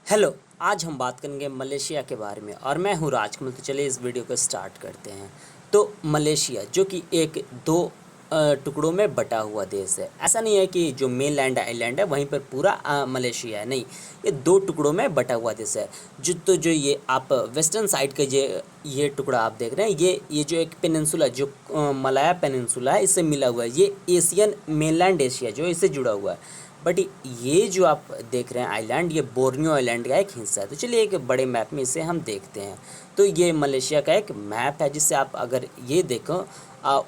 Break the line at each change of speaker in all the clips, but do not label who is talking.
Hello. आज हम बात करेंगे मलेशिया के बारे में और मैं हूँ राजकमल। तो चलिए इस वीडियो को स्टार्ट करते हैं। तो मलेशिया जो कि एक दो टुकड़ों में बटा हुआ देश है। ऐसा नहीं है कि जो मेनलैंड आइलैंड है वहीं पर पूरा मलेशिया है, नहीं। ये दो टुकड़ों में बटा हुआ देश है। जो ये आप वेस्टर्न साइड का ये टुकड़ा आप देख रहे हैं, ये जो एक पेनिनसुला जो मलाया पेनिनसुला है, इससे मिला हुआ है। ये एशियन मेनलैंड एशिया जो है इससे जुड़ा हुआ है। बट ये जो आप देख रहे हैं आइलैंड, ये बोर्नियो आइलैंड का एक हिस्सा है। तो चलिए एक बड़े मैप में इसे हम देखते हैं। तो ये मलेशिया का एक मैप है, जिससे आप अगर ये देखो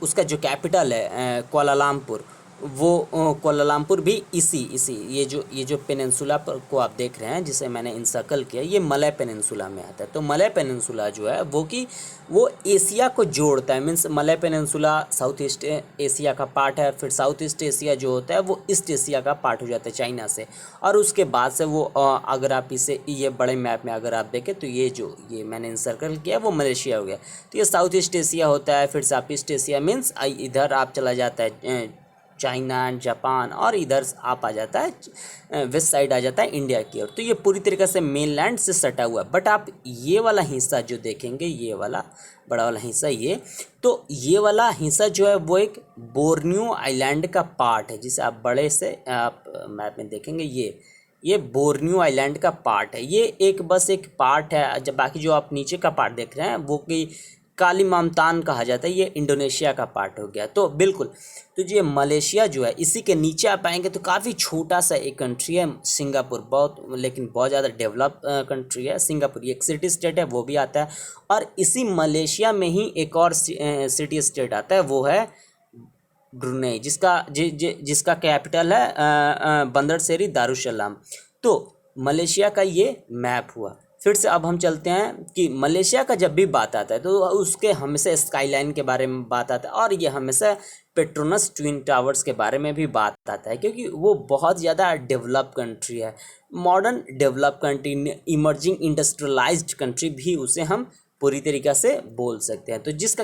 उसका जो कैपिटल है कुआलालंपुर, वो कुआलालंपुर भी इसी इसी ये जो पेनिनसुला पर को आप देख रहे हैं, जिसे मैंने इंसर्कल किया, ये मलय पेनिनसुला में आता है। तो मलय पेनिनसुला जो है वो एशिया को जोड़ता है। Means Malay peninsula south east Asia का पार्ट है। फिर साउथ ईस्ट एशिया जो होता है वो ईस्ट एशिया का पार्ट हो जाता है चाइना से। और उसके बाद से वो अगर आप इसे ये बड़े मैप में अगर आप देखें तो ये मैंने इंसर्कल किया वो मलेशिया हो गया। तो ये साउथ ईस्ट एशिया होता है। फिर साउथ ईस्ट एशिया मीन्स इधर आप चला जाता है चाइना एंड जापान, और इधर आप आ जाता है वेस्ट साइड आ जाता है इंडिया की ओर। तो ये पूरी तरीके से मेनलैंड से सटा हुआ है। बट आप ये वाला हिस्सा जो देखेंगे, ये वाला बड़ा वाला हिस्सा, ये वाला हिस्सा जो है वो एक बोर्नियो आइलैंड का पार्ट है, जिसे आप बड़े से आप मैप में देखेंगे। ये बोर्नियो आइलैंड का पार्ट है। ये बस एक पार्ट है। जब बाकी जो आप नीचे का पार्ट देख रहे हैं वो कि कालीमांतान कहा जाता है, ये इंडोनेशिया का पार्ट हो गया। तो बिल्कुल, तो ये मलेशिया जो है इसी के नीचे आप आएंगे तो काफ़ी छोटा सा एक कंट्री है सिंगापुर। लेकिन बहुत ज़्यादा डेवलप कंट्री है सिंगापुर। ये एक सिटी स्टेट है, वो भी आता है। और इसी मलेशिया में ही एक और सिटी स्टेट आता है, वो है ब्रुनेई, जिसका कैपिटल है बंदर सेरी दारुसलाम। तो मलेशिया का ये मैप हुआ। फिर से अब हम चलते हैं कि मलेशिया का जब भी बात आता है तो उसके हमेशा स्काईलाइन के बारे में बात आता है, और ये हमेशा पेट्रोनस ट्विन टावर्स के बारे में भी बात आता है, क्योंकि वो बहुत ज़्यादा डेवलप कंट्री है। Modern develop country, emerging industrialised country भी उसे हम पूरी तरीक़ा से बोल सकते हैं। तो जिसका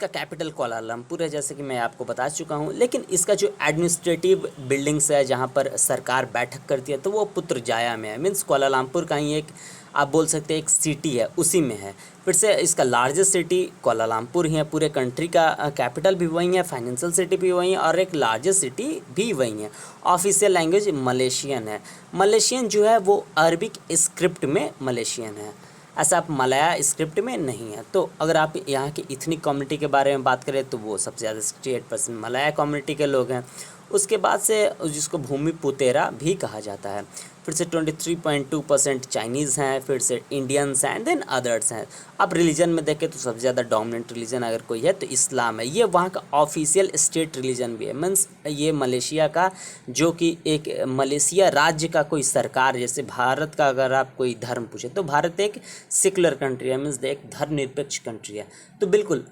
कैपिटल कुआलालंपुर है, जैसे कि मैं आपको बता चुका हूँ। लेकिन इसका जो एडमिनिस्ट्रेटिव बिल्डिंग्स है जहाँ पर सरकार बैठक करती है, तो वो पुत्रजाया में है। मीन्स कुआलालंपुर का ही एक आप बोल सकते हैं एक सिटी है, उसी में है। फिर से इसका लार्जेस्ट सिटी कुआलालंपुर ही है। पूरे कंट्री का कैपिटल भी वही है, फाइनेंशियल सिटी भी वही है, और एक लार्जेस्ट सिटी भी वही है। ऑफिशियल लैंग्वेज मलेशियन है। मलेशियन जो है वो अरबिक स्क्रिप्ट में मलेशियन है, ऐसा आप मलाया स्क्रिप्ट में नहीं है। तो अगर आप यहाँ की इथनिक कम्युनिटी के बारे में बात करें तो वो सबसे ज़्यादा 68% मलाया कम्युनिटी के लोग हैं। उसके बाद से जिसको भूमि पुतेरा भी कहा जाता है। फिर से 23.2% चाइनीज़ हैं। फिर से इंडियंस हैं, देन अदर्स हैं। अब रिलीजन में देखें तो सबसे ज़्यादा डोमिनेंट रिलीजन अगर कोई है तो इस्लाम है। ये वहाँ का ऑफिशियल स्टेट रिलीजन भी है। मीन्स ये मलेशिया का जो कि एक मलेशिया राज्य का कोई सरकार, जैसे भारत का अगर आप कोई धर्म पूछे तो भारत एक सेकुलर कंट्री है, मीन्स एक धर्मनिरपेक्ष कंट्री है। तो बिल्कुल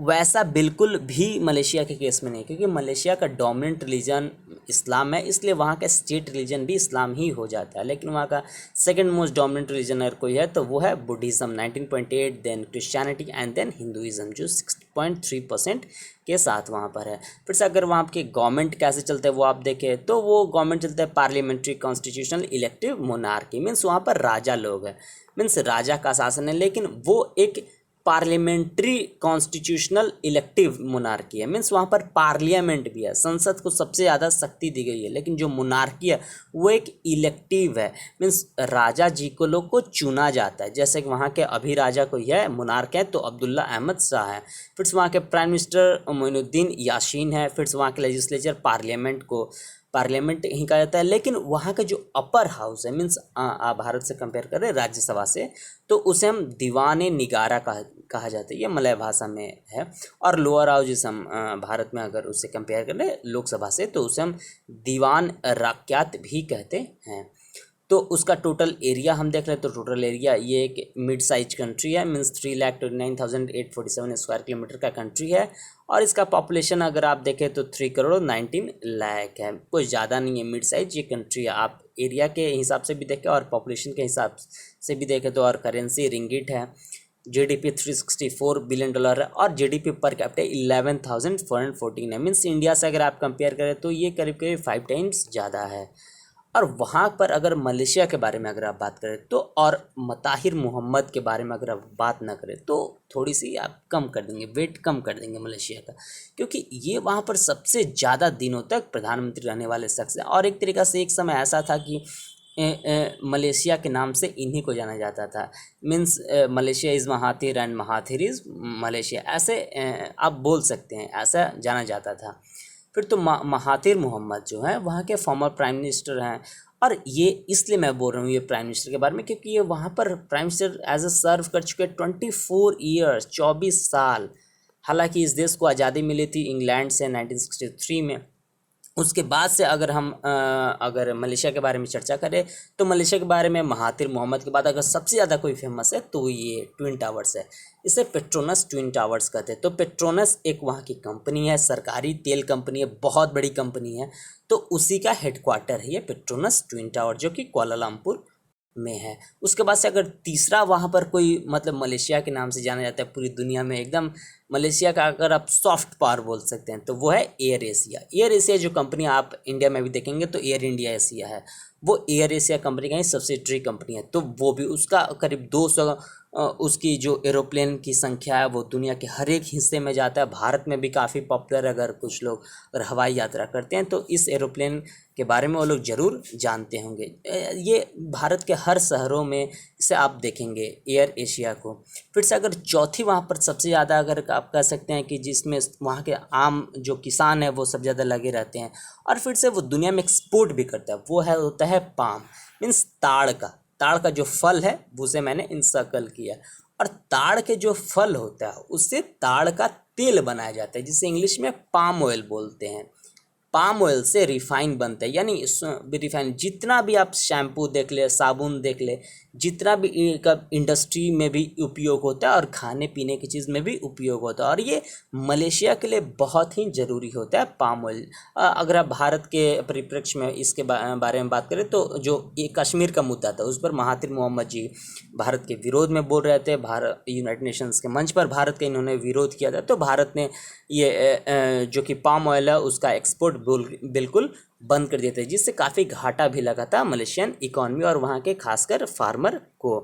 वैसा बिल्कुल भी मलेशिया के केस में नहीं, क्योंकि मलेशिया का डोमिनेंट रिलीजन इस्लाम है, इसलिए वहाँ का स्टेट रिलीजन भी इस्लाम ही हो जाता है। लेकिन वहाँ का सेकंड मोस्ट डोमिनेंट रिलीजन अगर कोई है तो वो है Buddhism 19.8, then Christianity and then Hinduism जो 6.3% के साथ वहाँ पर है। फिर से अगर वहाँ के गवर्नमेंट कैसे चलते हैं वो आप देखें तो वो गवर्नमेंट चलता है parliamentary constitutional elective monarchy. Means वहाँ पर राजा लोग हैं, मीन्स राजा का शासन है, लेकिन वो एक पार्लियामेंट्री कॉन्स्टिट्यूशनल इलेक्टिव मोनार्की है। मीन्स वहाँ पर पार्लियामेंट भी है, संसद को सबसे ज़्यादा शक्ति दी गई है। लेकिन जो मोनार्की है वो एक इलेक्टिव है, मीन्स राजा जी को लोग को चुना जाता है। जैसे कि वहाँ के अभी राजा कोई है मोनार्क है तो अब्दुल्ला अहमद शाह है। फिर से वहाँ के प्राइम मिनिस्टर मोइनुद्दीन यासीन है। फिर से वहाँ के लेजिस्लेचर पार्लियामेंट ही कहा जाता है। लेकिन वहाँ का जो अपर हाउस है, मीन्स आप भारत से कंपेयर करें राज्यसभा से, तो उसे हम दीवान निगारा कहा जाता है, ये मलय भाषा में है। और लोअर हाउस जिसे हम भारत में अगर उससे कंपेयर करें लोकसभा से तो उसे हम दीवान राक्यात भी कहते हैं। तो उसका टोटल एरिया हम देख रहे हैं तो टोटल एरिया ये एक मिड साइज कंट्री है, मीन्स 3,29,847 स्क्वायर किलोमीटर का कंट्री है। और इसका पॉपुलेशन अगर आप देखें तो 3,19,00,000 है, कुछ ज़्यादा नहीं है, मिड साइज ये कंट्री है। आप एरिया के हिसाब से भी देखें और पॉपुलेशन के हिसाब से भी देखें तो। और करेंसी रिंगिट है। जीडीपी $364 बिलियन है और जीडीपी पर कैपिटा 11,414 है। मीन्स इंडिया से अगर आप कंपेयर करें तो ये करीब करीब 5 टाइम्स ज़्यादा है। और वहाँ पर अगर मलेशिया के बारे में अगर आप बात करें तो, और मताहिर मोहम्मद के बारे में अगर आप बात ना करें तो थोड़ी सी आप कम कर देंगे, वेट कम कर देंगे मलेशिया का, क्योंकि ये वहाँ पर सबसे ज़्यादा दिनों तक प्रधानमंत्री रहने वाले शख्स हैं। और एक तरीक़ा से एक समय ऐसा था कि मलेशिया के नाम से इन्हीं को जाना जाता था, means Malaysia is Mahathir and Mahathir is Malaysia, ऐसे आप बोल सकते हैं, ऐसा जाना जाता था। फिर तो महाथिर मोहम्मद जो है वहाँ के फॉर्मर प्राइम मिनिस्टर हैं। और ये इसलिए मैं बोल रहा हूँ ये प्राइम मिनिस्टर के बारे में, क्योंकि ये वहाँ पर प्राइम मिनिस्टर एज ए सर्व कर चुके 24 ईयर्स, 24 साल। हालांकि इस देश को आज़ादी मिली थी इंग्लैंड से 1963 में। उसके बाद से अगर हम अगर मलेशिया के बारे में चर्चा करें तो मलेशिया के बारे में महाथिर मोहम्मद के बाद अगर सबसे ज़्यादा कोई फेमस है तो ये ट्विन टावर्स है। इसे पेट्रोनस ट्विन टावर्स कहते हैं। तो पेट्रोनस एक वहाँ की कंपनी है, सरकारी तेल कंपनी है, बहुत बड़ी कंपनी है। तो उसी का हेडक्वार्टर है ये पेट्रोनस ट्विन टावर, जो कि कुआलालंपुर में है। उसके बाद से अगर तीसरा वहाँ पर कोई मतलब मलेशिया के नाम से जाना जाता है पूरी दुनिया में, एकदम मलेशिया का अगर आप सॉफ्ट पावर बोल सकते हैं, तो वो है एयर एशिया। एयर एशिया जो कंपनी आप इंडिया में भी देखेंगे तो एयर इंडिया एशिया है, वो एयर एशिया कंपनी का ही सब्सिडरी कंपनी है। तो वो भी उसका करीब 200 उसकी जो एरोप्लेन की संख्या है वो दुनिया के हर एक हिस्से में जाता है। भारत में भी काफ़ी पॉपुलर, अगर कुछ लोग अगर हवाई यात्रा करते हैं तो इस एरोप्लेन के बारे में वो लोग ज़रूर जानते होंगे। ये भारत के हर शहरों में इसे आप देखेंगे एयर एशिया को। फिर से अगर चौथी वहाँ पर सबसे ज़्यादा अगर आप कह सकते हैं कि जिसमें वहाँ के आम जो किसान हैं वो सब ज़्यादा लगे रहते हैं, और फिर से वो दुनिया में एक्सपोर्ट भी करता है, वो है होता है पाम, मीन्स ताड़ का जो फल है उसे मैंने इंसर्कल किया। और ताड़ के जो फल होता है उससे ताड़ का तेल बनाया जाता है, जिसे इंग्लिश में पाम ऑयल बोलते हैं। पाम ऑयल से रिफाइन बनता है, यानी रिफाइन जितना भी आप शैम्पू देख ले, साबुन देख ले, जितना भी इंडस्ट्री में भी उपयोग होता है और खाने पीने की चीज़ में भी उपयोग होता है। और ये मलेशिया के लिए बहुत ही ज़रूरी होता है पाम ऑयल। अगर आप भारत के परिप्रेक्ष्य में इसके बारे में बात करें तो जो ये कश्मीर का मुद्दा था उस पर महाथिर मोहम्मद जी भारत के विरोध में बोल रहे थे। भारत यूनाइटेड नेशंस के मंच पर भारत का इन्होंने विरोध किया था, तो भारत ने ये जो कि पाम ऑयल है उसका एक्सपोर्ट बिल्कुल बंद कर दिए थे, जिससे काफ़ी घाटा भी लगा था मलेशियन इकॉनमी और वहाँ के खासकर फार्मर को।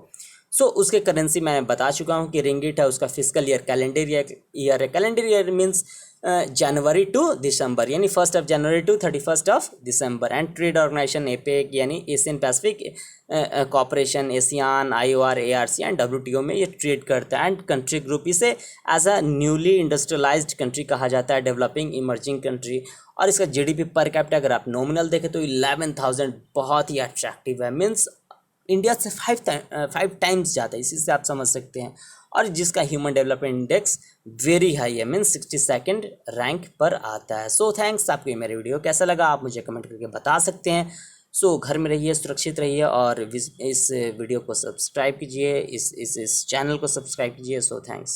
उसके करेंसी मैं बता चुका हूँ कि रिंगिट है, उसका फिजिकल ईयर कैलेंडर ईयर है। Calendar year means January to December, यानी 1 January to 31 December. And trade organisation APEC यानी Asian Pacific cooperation, ASEAN, IOR, ARC and WTO में ये ट्रेड करता है। एंड कंट्री ग्रुप इसे as a newly industrialised country कहा जाता है, डेवलपिंग इमर्जिंग कंट्री। और इसका GDP पर कैपिटा अगर आप नॉमिनल देखें तो 11,000 बहुत ही अट्रैक्टिव है, मीन्स इंडिया से 5 टाइम्स ज़्यादा है, इसी से आप समझ सकते हैं। और जिसका human development index very high है, मीन्स 62nd रैंक पर आता है। थैंक्स। आपको ये मेरे वीडियो कैसा लगा आप मुझे कमेंट करके बता सकते हैं। घर में रहिए, सुरक्षित रहिए और इस वीडियो को सब्सक्राइब कीजिए, इस चैनल को सब्सक्राइब कीजिए। थैंक्स।